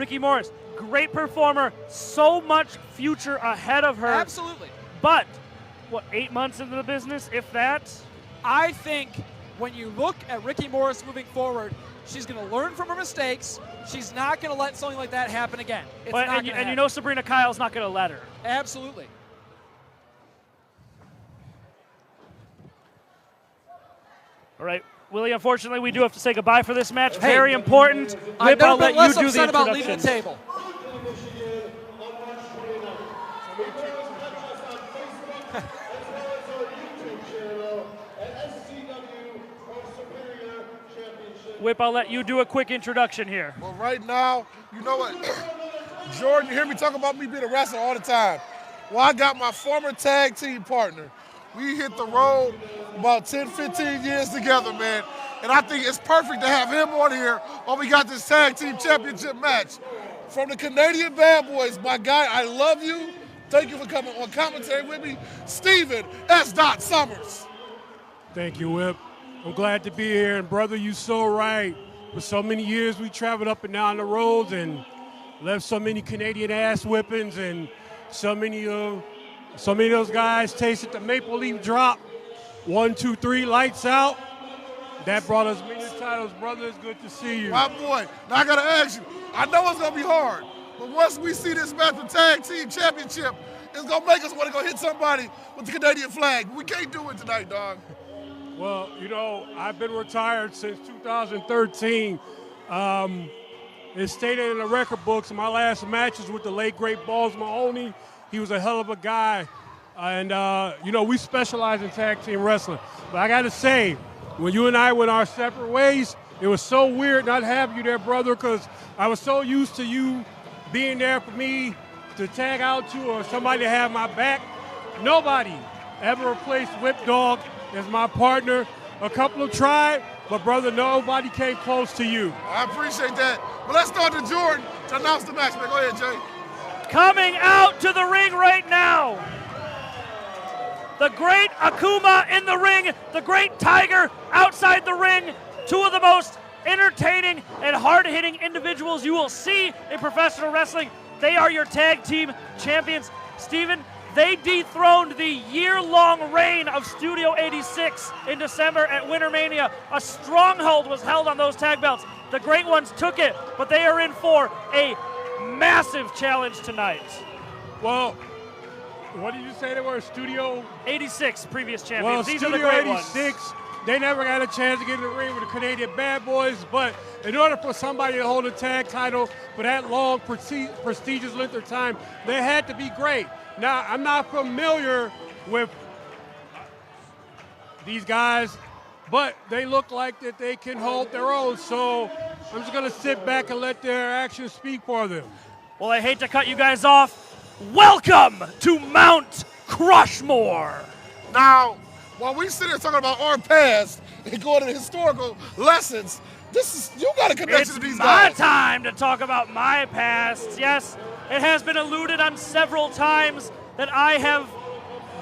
Ricky Morris, great performer, so much future ahead of her. Absolutely. But, what, 8 months into the business, if that? I think when you look at Ricky Morris moving forward, she's going to learn from her mistakes. She's not going to let something like that happen again. It's not And you know Sabrina Kyle's not going to let her. Absolutely. All right, Willie, unfortunately, we do have to say goodbye for this match. Very important. I've Whip, I'll never let been less you do the upset about leaving the introduction. table. Whip, I'll let you do a quick introduction here. Well, right now, you know what? Jordan, you hear me talk about me being a wrestler all the time. Well, I got my former tag team partner. We hit the road about 10, 15 years together, man. And I think it's perfect to have him on here while we got this tag team championship match. From the Canadian Bad Boys, my guy, I love you. Thank you for coming on commentary with me, Steven S. Summers. Thank you, Whip. I'm glad to be here, and brother, you so right. For so many years, we traveled up and down the roads and left so many Canadian ass whippings, and so many of those guys tasted the maple leaf drop. 1, 2, 3, lights out. That brought us many titles, brother. It's good to see you. My boy, now I gotta ask you. I know it's gonna be hard, but once we see this match for tag team championship, it's gonna make us want to go hit somebody with the Canadian flag. We can't do it tonight, dog. Well, you know, I've been retired since 2013. It's stated in the record books, my last matches with the late, great Balls Mahoney. He was a hell of a guy. And, you know, we specialize in tag team wrestling. But I got to say, when you and I went our separate ways, it was so weird not having you there, brother, because I was so used to you being there for me to tag out to or somebody to have my back. Nobody ever replaced Whip Dog as my partner. A couple have tried, but brother, nobody came close to you. I appreciate that. But let's start to Jordan to announce the match, man. Go ahead, Jay. Coming out to the ring right now, the great Akuma in the ring, the great Tiger outside the ring, two of the most entertaining and hard-hitting individuals you will see in professional wrestling. They are your tag team champions. Steven, they dethroned the year-long reign of Studio 86 in December at Wintermania. A stronghold was held on those tag belts. The great ones took it, but they are in for a massive challenge tonight. Well, what did you say they were? Studio 86 previous champions. Well, These Studio are the great 86, ones. they never got a chance to get in the ring with the Canadian Bad Boys, but in order for somebody to hold a tag title for that long, prestigious length of time, they had to be great. Now, I'm not familiar with these guys, but they look like that they can hold their own, so I'm just going to sit back and let their actions speak for them. Well, I hate to cut you guys off. Welcome to Mt.CRUSHMORE. Now, while we sit here talking about our past and going to historical lessons, you got a connection to these guys. It's my time to talk about my past. Yes, it has been alluded on several times that I have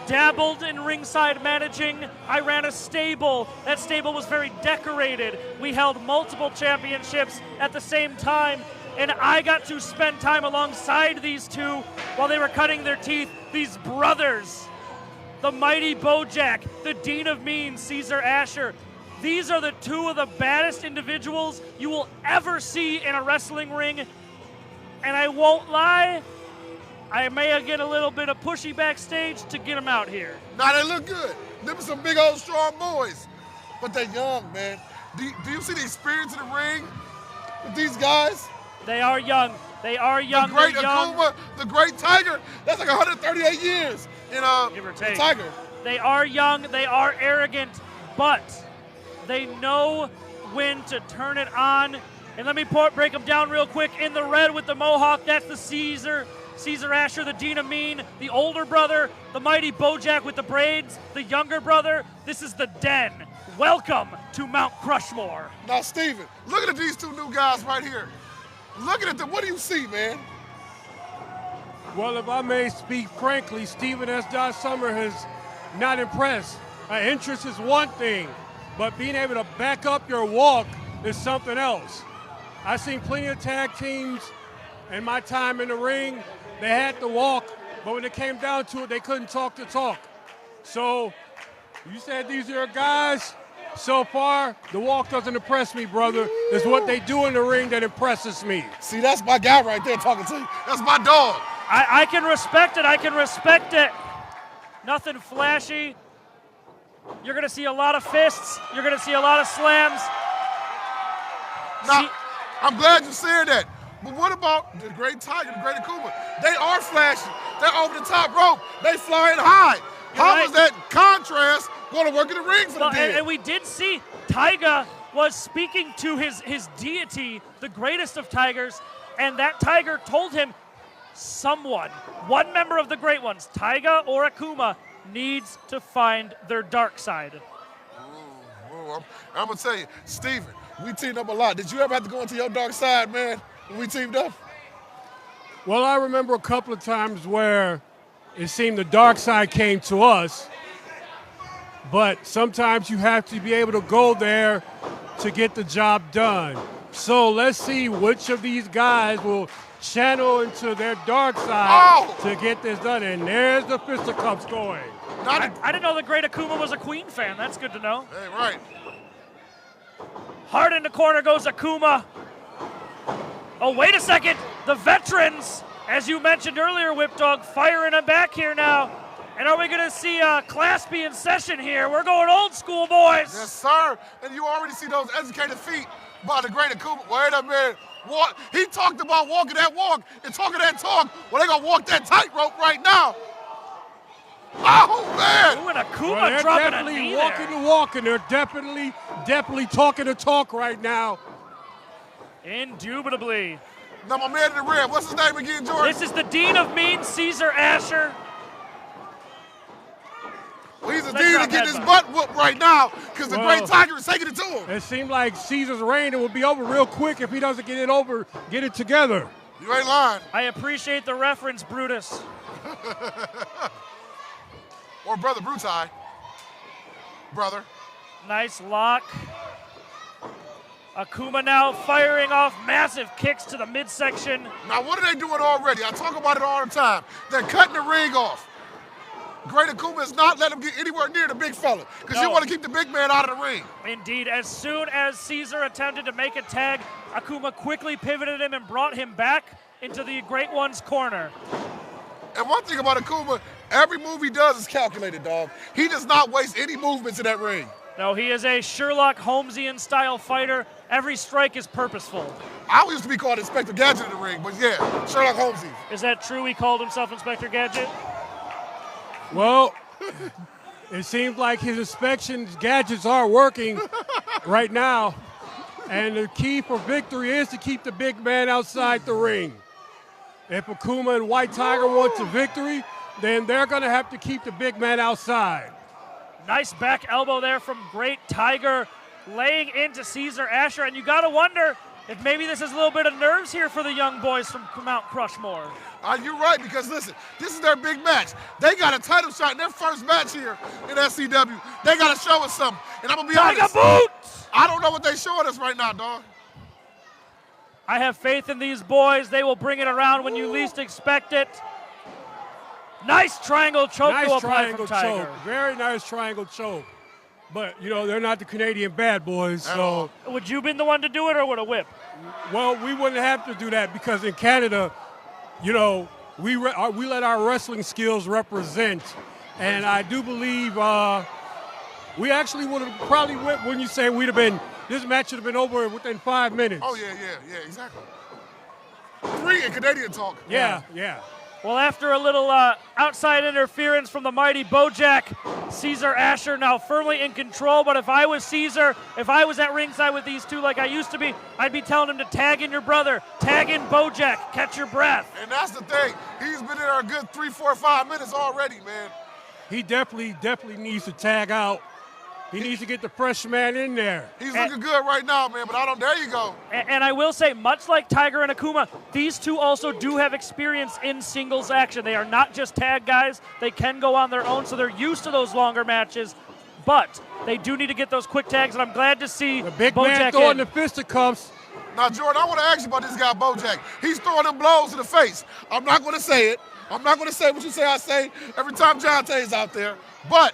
dabbled in ringside managing. I ran a stable. That stable was very decorated. We held multiple championships at the same time, and I got to spend time alongside these two while they were cutting their teeth, these brothers. The mighty Bojack, the Dean of Mean, Caesar Asher. These are the two of the baddest individuals you will ever see in a wrestling ring. And I won't lie, I may get a little bit of pushy backstage to get them out here. Now they look good. Them are some big old strong boys. But they're young, man. Do you see the experience in the ring with these guys? They are young. They are young. The great young. Akuma, the great Tiger, that's like 138 years in Give or take. Tiger. They are young, they are arrogant, but they know when to turn it on. And let me break them down real quick. In the red with the mohawk, that's the Caesar Asher, the Dean of Mean, the older brother, the mighty Bojack with the braids, the younger brother. This is the Den. Welcome to Mt.CRUSHMORE. Now, Steven, look at these two new guys right here. Looking at them, what do you see, man? Well, if I may speak frankly, Steven S. Summer has not impressed. Interest is one thing, but being able to back up your walk is something else. I've seen plenty of tag teams in my time in the ring, they had to walk, but when it came down to it, they couldn't talk the talk. So you said these are guys. So far, the walk doesn't impress me, brother. It's what they do in the ring that impresses me. See, that's my guy right there talking to you. That's my dog. I can respect it. I can respect it. Nothing flashy. You're going to see a lot of fists. You're going to see a lot of slams. Now, I'm glad you said that. But what about the great Tiger, the great Akuma? They are flashy. They're over the top rope. They flying high. How is that contrast going to work in the ring for the deal? And we did see Tiger was speaking to his deity, the greatest of tigers, and that tiger told him one member of the great ones, Tiger or Akuma, needs to find their dark side. I'm going to tell you, Steven, we teamed up a lot. Did you ever have to go into your dark side, man, when we teamed up? Well, I remember a couple of times where it seemed the dark side came to us, but sometimes you have to be able to go there to get the job done. So let's see which of these guys will channel into their dark side to get this done. And there's the fisticuffs going. I didn't know the great Akuma was a Queen fan. That's good to know. Hey, right. Hard in the corner goes Akuma. Oh, wait a second. The veterans, as you mentioned earlier, Whip Dog, firing them back here now. And are we going to see Class B in session here? We're going old school, boys. Yes, sir. And you already see those educated feet by the great Akuma. Wait a minute. He talked about walking that walk and talking that talk. Well, they're going to walk that tightrope right now. Oh, man. Ooh, and Akuma dropping a knee there. They're definitely walking the walk, and they're definitely talking the talk right now. Indubitably. Now, my man in the red, what's his name again, Jordan? This is the Dean of Mean, Caesar Asher. Well, he's a dean to get his butt whooped right now because the great Tiger is taking it to him. It seemed like Caesar's reign will be over real quick if he doesn't get it together. You ain't lying. I appreciate the reference, Brutus. Or Brother Brutai. Brother. Nice lock. Akuma now firing off massive kicks to the midsection. Now, what are they doing already? I talk about it all the time. They're cutting the ring off. Great Akuma is not letting him get anywhere near the big fella because you want to keep the big man out of the ring. Indeed. As soon as Caesar attempted to make a tag, Akuma quickly pivoted him and brought him back into the Great One's corner. And one thing about Akuma, every move he does is calculated, dog. He does not waste any movements in that ring. No, he is a Sherlock Holmesian-style fighter. Every strike is purposeful. I used to be called Inspector Gadget in the ring, but yeah, Sherlock Holmesian. Is that true? He called himself Inspector Gadget? Well, it seems like his inspection gadgets are working right now. And the key for victory is to keep the big man outside the ring. If Akuma and White Tiger want a victory, then they're going to have to keep the big man outside. Nice back elbow there from Great Tiger, laying into Caesar Asher. And you got to wonder if maybe this is a little bit of nerves here for the young boys from Mt.CRUSHMORE. You're right, because listen, this is their big match. They got a title shot in their first match here in SCW. They got to show us something. And I'm going to be honest. Boots! I don't know what they're showing us right now, dog. I have faith in these boys. They will bring it around when you least expect it. Nice triangle choke to apply from Tiger. Choke. Very nice triangle choke. But, they're not the Canadian bad boys, so. Would you been the one to do it or would a whip? Well, we wouldn't have to do that because in Canada, we let our wrestling skills represent. And I do believe we actually would have probably whipped when you say this match should have been over within 5 minutes. Oh, yeah, exactly. 3 in Canadian talk. Yeah. Well, after a little outside interference from the mighty Bojack, Caesar Asher now firmly in control. But if I was Caesar, if I was at ringside with these two like I used to be, I'd be telling him to tag in your brother, tag in Bojack, catch your breath. And that's the thing. He's been in there a good 3, 4, 5 minutes already, man. He definitely needs to tag out. He needs to get the fresh man in there. He's looking good right now, man, but there you go. And I will say, much like Tiger and Akuma, these two also do have experience in singles action. They are not just tag guys. They can go on their own, so they're used to those longer matches. But they do need to get those quick tags, and I'm glad to see the big Bojack man throwing the fisticuffs. Now, Jordan, I want to ask you about this guy, Bojack. He's throwing them blows to the face. I'm not going to say it. I'm not going to say what you say I say every time Jonte's out there. But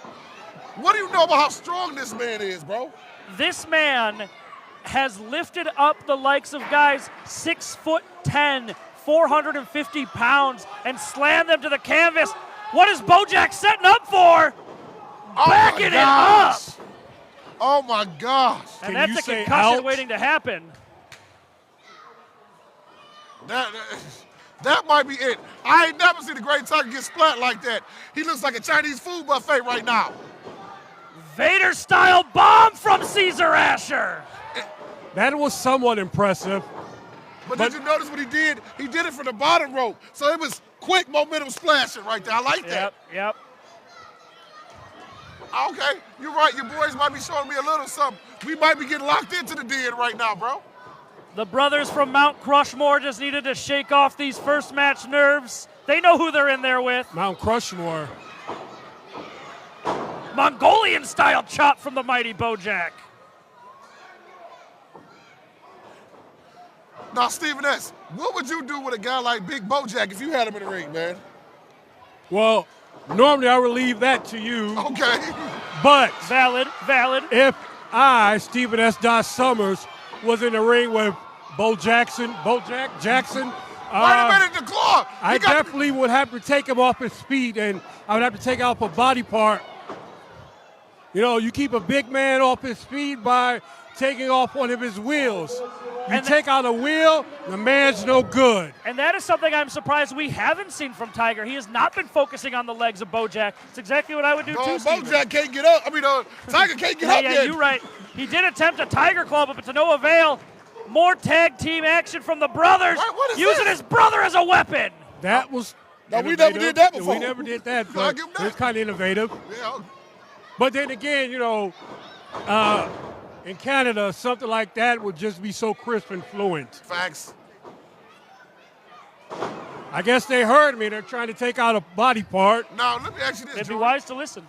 what do you know about how strong this man is, bro? This man has lifted up the likes of guys 6'10", 450 pounds, and slammed them to the canvas. What is Bojack setting up for? Backing it up. Oh, my gosh. And Can that's you a say concussion ouch? waiting to happen. That might be it. I ain't never seen a great Tiger get splat like that. He looks like a Chinese food buffet right now. Vader-style bomb from Caesar Asher. That was somewhat impressive. But did you notice what he did? He did it from the bottom rope. So it was quick momentum splashing right there. I like that. Yep. Okay, you're right. Your boys might be showing me a little something. We might be getting locked into the den right now, bro. The brothers from Mt.CRUSHMORE just needed to shake off these first match nerves. They know who they're in there with. Mt.CRUSHMORE. Mongolian-style chop from the mighty Bojack. Now, Stephen S., what would you do with a guy like Big Bojack if you had him in the ring, man? Well, normally I would leave that to you. Okay. But Valid. if I, Stephen S. Summers, was in the ring with Bojack Jackson, Wait a minute, the claw. I definitely would have to take him off his feet, and I would have to take off a body part. You know, you keep a big man off his feet by taking off one of his wheels. You take out a wheel, the man's no good. And that is something I'm surprised we haven't seen from Tiger. He has not been focusing on the legs of Bojack. It's exactly what I would do too, Steven. Bojack can't get up. Tiger can't get up Yeah, yet. you're right. He did attempt a Tiger Claw, but to no avail. More tag team action from the brothers, What is using this? his brother as a weapon. That was No, we never did that before. We never did that, I'll but give him it that. was kind of innovative. Yeah. But then again, you know, in Canada, something like that would just be so crisp and fluent. Facts. I guess they heard me. They're trying to take out a body part. Now, let me ask you this, It'd be Jordan. wise to listen.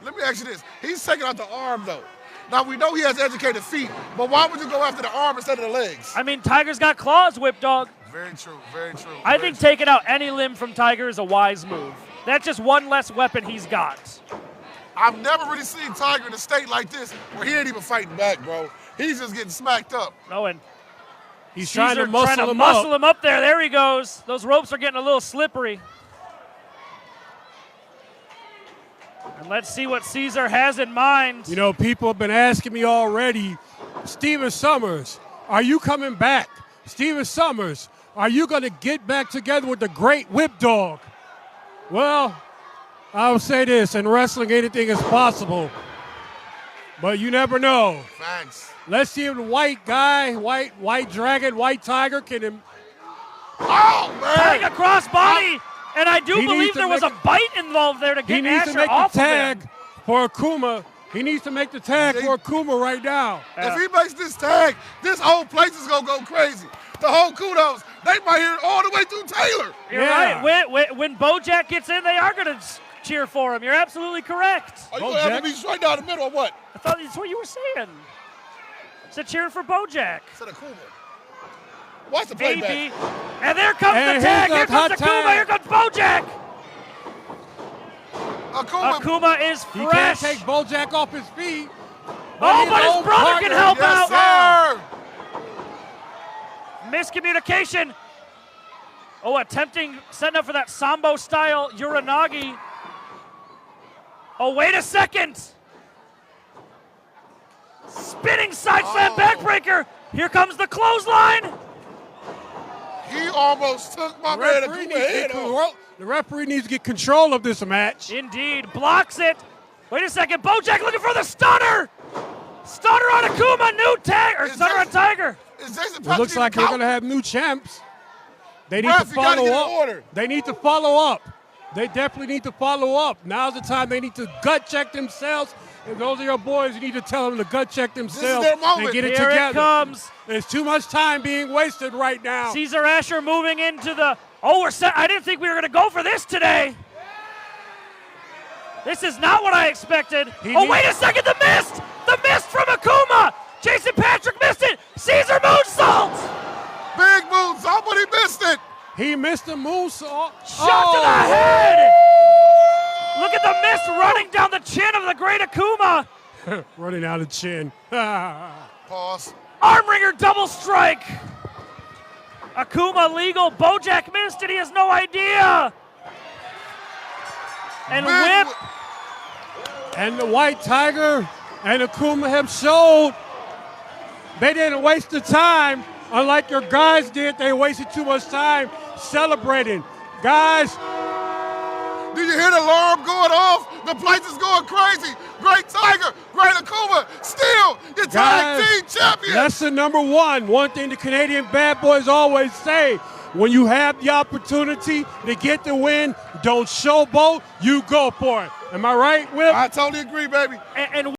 Let me ask you this. He's taking out the arm, though. Now, we know he has educated feet, but why would you go after the arm instead of the legs? I mean, Tiger's got claws, Whip Dog. Very true, very true. I think taking out any limb from Tiger is a wise move. That's just one less weapon he's got. I've never really seen Tiger in a state like this where he ain't even fighting back, bro. He's just getting smacked up. Oh, and He's Caesar trying to muscle him muscle up. him up there. There he goes. Those ropes are getting a little slippery. And let's see what Caesar has in mind. You know, people have been asking me already, Stephen Summers, are you coming back? Stephen Summers, are you going to get back together with the great Whip Dog? Well, I'll say this, in wrestling, anything is possible. But you never know. Thanks. Let's see if the white guy, white dragon, white tiger can. Oh, man. Tiger crossbody. And I do He believe needs to there was a make bite involved there to He get needs to Asher make the off of him. tag for Akuma. He needs to make the tag for Akuma right now. If he makes this tag, this whole place is going to go crazy. The whole kudos, they might hear it all the way through Taylor. You're Yeah. right. When Bojack gets in, they are going to cheer for him. You're absolutely correct. Are you going to have me straight down the middle or what? I thought that's what you were saying. Said cheering for Bojack. Said Akuma. Watch the playback. Maybe. And there comes And the tag. here's Here the comes hot Akuma. tag. Here comes Bojack. Akuma is He can't fresh. take Bojack off his feet. Oh, but his brother can help Yes, out. sir. Miscommunication. Oh, setting up for that Sambo-style Uranagi. Oh, wait a second. Spinning side slam backbreaker. Here comes the clothesline. He almost took my man Akuma head off. The referee needs to get control of this match. Indeed, blocks it. Wait a second, Bojack looking for the stunner. Stunner on Akuma, new tag, or stunner on Tiger. Is Jason It looks like they're going to have new champs. They need to follow up. They need to follow up. They definitely need to follow up. Now's the time they need to gut check themselves. And those are your boys, you need to tell them to gut check themselves their moment. and get it Here together. it comes. There's too much time being wasted right now. Caesar Asher moving into the, oh, we're set. I didn't think we were going to go for this today. This is not what I expected. Wait a second, the mist from Akuma. Jason Patrick missed it. Caesar moonsault! Big moonsault, but he missed it. He missed the moonsault. Shot to the head! Look at the mist running down the chin of the great Akuma. Running out of chin. Pause. Armringer double strike. Akuma legal. Bojack missed and he has no idea. And Big whip. And the White Tiger and Akuma have showed they didn't waste the time. Unlike your guys did, they wasted too much time celebrating. Guys, Do you hear the alarm going off? The place is going crazy. Great Tiger, Great Akuma, still your tag Guys, team champion. lesson number one. One thing the Canadian bad boys always say, when you have the opportunity to get the win, don't showboat, you go for it. Am I right, Will? I totally agree, baby. And